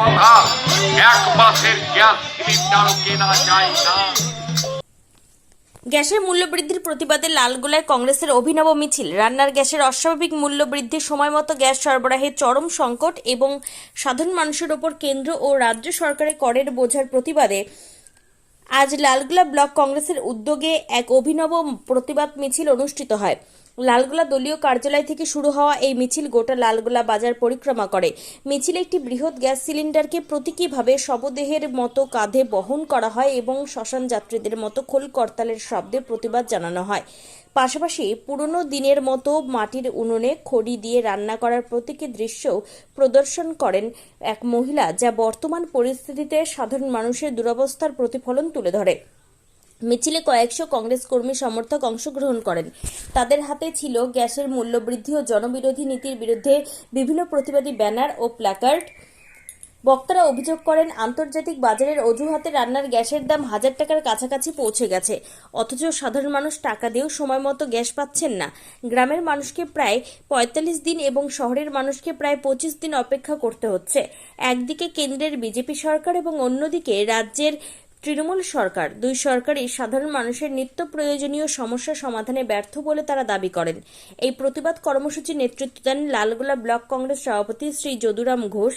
কথা, 1 মাসের গ্যাস সিলিন্ডারও কেনা যায় না। গ্যাসের মূল্য বৃদ্ধির প্রতিবাদে লালগোলায় কংগ্রেসের অভিনব মিছিল। রান্নার গ্যাসের অস্বাভাবিক মূল্য বৃদ্ধি, সময়মতো গ্যাস সরবরাহে চরম সংকট এবং সাধারণ মানুষের ওপর কেন্দ্র ও রাজ্য সরকারের করের বোঝার প্রতিবাদে আজ লালগোলা ব্লক কংগ্রেসের উদ্যোগে এক অভিনব প্রতিবাদ মিছিল অনুষ্ঠিত হয়। লালগোলা দলীয় কার্যালয় থেকে শুরু হওয়া এই মিছিল গোটা লালগোলা বাজার পরিক্রমা করে। মিছিলে একটি বৃহৎ গ্যাস সিলিন্ডারকে প্রতীকীভাবে শবদেহের মতো কাঁধে বহন করা হয় এবং শ্মশান যাত্রীদের মতো খোল করতালের শব্দে প্রতিবাদ জানানো হয়। পাশাপাশি পুরনো দিনের মতো মাটির উনুনে খড়ি দিয়ে রান্না করার প্রতীকী দৃশ্যও প্রদর্শন করেন এক মহিলা, যা বর্তমান পরিস্থিতিতে সাধারণ মানুষের দুরবস্থার প্রতিফলন তুলে ধরে। মিছিলে কয়েকশো কংগ্রেস কর্মী সমর্থক অংশগ্রহণ করেন। তাদের হাতে ছিল গ্যাসের মূল্যবৃদ্ধি ও জনবিরোধী নীতির বিরুদ্ধে বিভিন্ন প্রতিবাদী ব্যানার ও প্ল্যাকার্ড। বক্তারা অভিযোগ করেন, আন্তর্জাতিক বাজারের অজুহাতে রান্নার গ্যাসের দাম 1000 টাকার কাছাকাছি পৌঁছে গেছে, অথচ সাধারণ মানুষ টাকা দিয়েও সময় মতো গ্যাস পাচ্ছেন না। গ্রামের মানুষকে প্রায় 45 দিন এবং শহরের মানুষকে প্রায় 25 দিন অপেক্ষা করতে হচ্ছে। একদিকে কেন্দ্রের বিজেপি সরকার এবং অন্যদিকে রাজ্যের তৃণমূল সরকার, দুই সরকারই সাধারণ মানুষের নিত্য প্রয়োজনীয় সমস্যা সমাধানে ব্যর্থ বলে তারা দাবি করেন। এই প্রতিবাদ কর্মসূচির নেতৃত্ব দেন লালগোলা ব্লক কংগ্রেস সভাপতি শ্রী যদুরাম ঘোষ।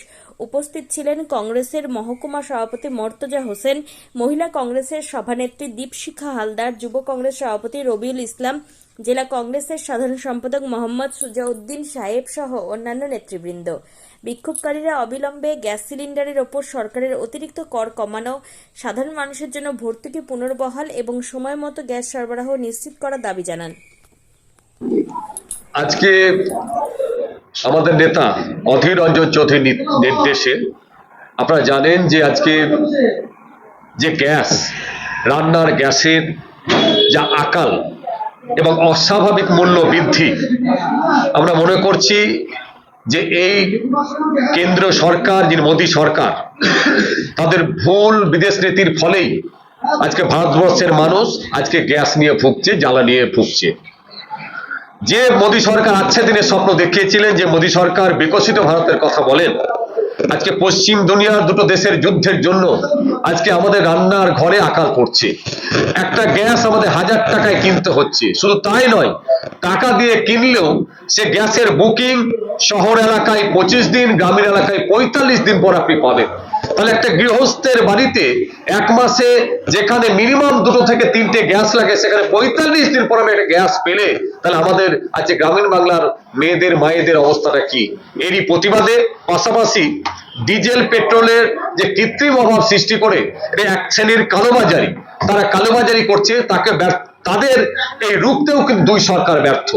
উপস্থিত ছিলেন কংগ্রেসের মহকুমা সভাপতি মর্তজা হোসেন, মহিলা কংগ্রেসের সভানেত্রী দীপশিখা হালদার, যুব কংগ্রেস সভাপতি রবিউল ইসলাম, জেলা কংগ্রেসের সাধারণ সম্পাদক মোহাম্মদ সুজাউদ্দিন সাহেব সহ অন্যান্য নেতৃবৃন্দ। বিক্ষোভকারীরা অবিলম্বে গ্যাস সিলিন্ডারের ওপর সরকারের অতিরিক্ত কর কমানো, সাধারণ মানুষের জন্য ভর্তুকি পুনর্বহাল এবং সময় মতো গ্যাস সরবরাহ নিশ্চিত করার দাবি জানান। আজকে আমাদের নেতা অধীর রঞ্জন চৌধুরীর নির্দেশে আপনারা জানেন যে আজকে যে গ্যাস, রান্নার গ্যাসের যা আকাল এবং অস্বাভাবিক মূল্য বৃদ্ধি, আমরা মনে করছি যে এই কেন্দ্র সরকার, যে মোদী সরকার, তাদের ভুল বিদেশ নীতির ফলেই আজকে ভারতবর্ষের মানুষ আজকে গ্যাস নিয়ে ভুগছে, জ্বালা নিয়ে ভুগছে। যে মোদী সরকার আচ্ছা দিনের স্বপ্ন দেখিয়েছিলেন, যে মোদী সরকার বিকশিত ভারতের কথা বলেন, আজকে পশ্চিম দুনিয়ার দুটো দেশের যুদ্ধের জন্য আজকে আমাদের রান্নার ঘরে আকাল পড়ছে। একটা গ্যাস আমাদের 1000 টাকায় কিনতে হচ্ছে। শুধু তাই নয়, টাকা দিয়ে কিনলেও সে গ্যাসের বুকিং শহর এলাকায় 25 দিন, গ্রামীণ এলাকায় 45 দিন পর আপনি পাবেন। তাহলে একটা গৃহস্থের বাড়িতে 1 মাসে যেখানে মিনিমাম 2 থেকে 3টে গ্যাস লাগে, সেখানে 45 দিন পর আমি একটা গ্যাস পেলে তাহলে আমাদের আজকে গ্রামীণ বাংলার মেয়েদের মায়েদের অবস্থাটা কি? এরই প্রতিবাদে পাশাপাশি ডিজেল পেট্রোলের যে কৃত্রিম অভাব সৃষ্টি করে এটা এক শ্রেণীর কালোবাজারি, তারা কালোবাজারি করছে, তাদের এই রুখতেও কিন্তু দুই সরকার ব্যর্থ।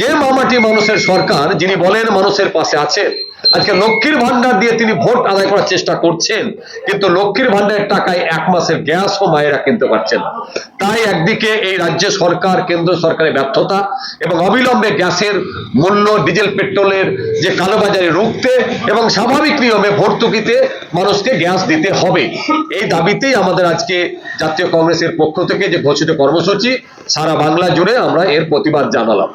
যে মামাটি মানুষের সরকার, যিনি বলেন মানুষের পাশে আছেন, আজকে লক্ষ্মীর ভান্ডার দিয়ে তিনি ভোট আদায় করার চেষ্টা করছেন, কিন্তু লক্ষ্মীর ভান্ডারের টাকায় 1 মাসের গ্যাসও মায়েরা কিনতে পারছেন না। তাই একদিকে এই রাজ্য সরকার, কেন্দ্র সরকারের ব্যর্থতা এবং অবিলম্বে গ্যাসের মূল্য, ডিজেল পেট্রোলের যে কালোবাজারি রুখতে এবং স্বাভাবিক নিয়মে ভর্তুকিতে মানুষকে গ্যাস দিতে হবে, এই দাবিতেই আমাদের আজকে জাতীয় কংগ্রেসের পক্ষ থেকে যে ঘোষিত কর্মসূচি, সারা বাংলা জুড়ে আমরা এর প্রতিবাদ জানালাম।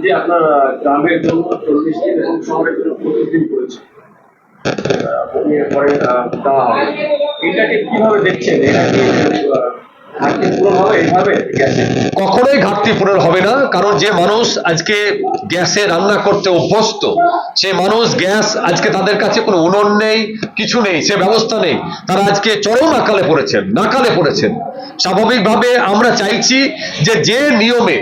যে আপনার গ্রামের জন্য 40 দিন এবং শহরের জন্য 25 দিন করেছে, পরে দেওয়া হবে, এটাকে কিভাবে দেখছেন? এটা কি ঘাটতি পূরণ হবে এইভাবে? কখনোই ঘাটতি পূরণ হবে না, কারণ যে মানুষ আজকে গ্যাসে রান্না করতে অভ্যস্ত, সে মানুষ গ্যাস আজকে তাদের কাছে কোনো উনুন নেই, কিছু নেই, সে ব্যবস্থা নেই, তারা আজকে চরম নাকালে পড়েছেন। স্বাভাবিকভাবে আমরা চাইছি যে নিয়মে,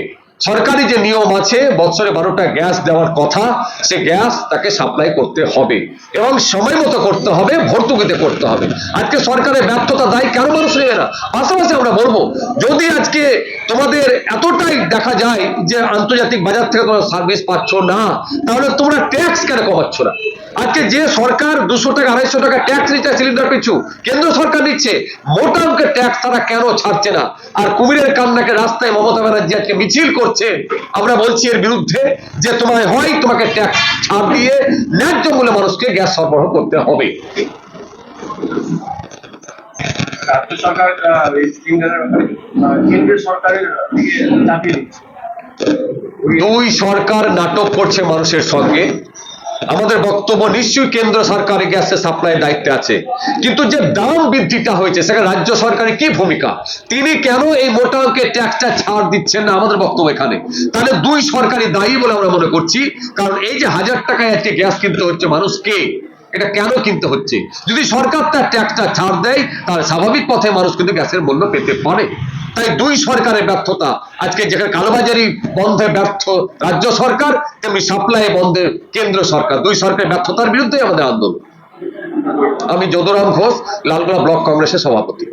সরকারি যে নিয়ম আছে, বছরে 12টা গ্যাস দেওয়ার কথা, সে গ্যাস তাকে সাপ্লাই করতে হবে এবং সময় মতো করতে হবে, ভর্তুকিতে করতে হবে। আজকে সরকারের ব্যর্থতা দায়ী কেন মানুষ নেবে না? পাশাপাশি আমরা বলবো, যদি আজকে তোমাদের এতটাই দেখা যায় যে আন্তর্জাতিক বাজার থেকে তোমরা সার্ভিস পাচ্ছ না, তাহলে তোমরা ট্যাক্স কেন কমাচ্ছ না? আজকে যে সরকার 200 টাকা 250 টাকা ট্যাক্স নিচ্ছে সিলিন্ডার পিছু, কেন্দ্র সরকার নিচ্ছে মোটা অঙ্কের ট্যাক্স, তারা কেন ছাড়ছে না? আর কুমিরের কান্নাকে রাস্তায় মমতা ব্যানার্জি আজকে মিছিল করছে। আমরা বলছি এর বিরুদ্ধে যে তোমাকে ট্যাক্স ছাড় দিয়ে ন্যায্য মূল্যে মানুষকে গ্যাস সরবরাহ করতে হবে। রাজ্য সরকার কেন্দ্রের সরকারের দিকে চাপিয়ে দিচ্ছে। দুই সরকার নাটক করছে মানুষের সঙ্গে। আমাদের বক্তব্য নিশ্চয়ই কেন্দ্র সরকারের গ্যাসের সাপ্লাইয়ের দায়িত্বে আছে, কিন্তু যে দাম বৃদ্ধিটা হয়েছে সেখানে রাজ্য সরকারের কি ভূমিকা? তিনি কেন এই মোটা অঙ্কের ট্যাক্সটা ছাড় দিচ্ছেন না? আমাদের বক্তব্য এখানে তাহলে দুই সরকারই দায়ী বলে আমরা মনে করছি। কারণ এই যে 1000 টাকায় আজকে গ্যাস কিনতে হচ্ছে মানুষকে, এটা কেন কিনতে হচ্ছে? যদি সরকার তার ট্যাক্সটা ছাড় দেয় তাহলে স্বাভাবিক পথে মানুষ কিন্তু গ্যাসের মূল্য পেতে পারে। তাই দুই সরকারের ব্যর্থতা, আজকে যেখানে কালোবাজারি বন্ধে ব্যর্থ রাজ্য সরকার, তেমনি সাপ্লাই বন্ধে কেন্দ্র সরকার, দুই সরকারের ব্যর্থতার বিরুদ্ধে আমাদের আন্দোলন। আমি যদুরাম ঘোষ, লালগোলা ব্লক কংগ্রেসের সভাপতি।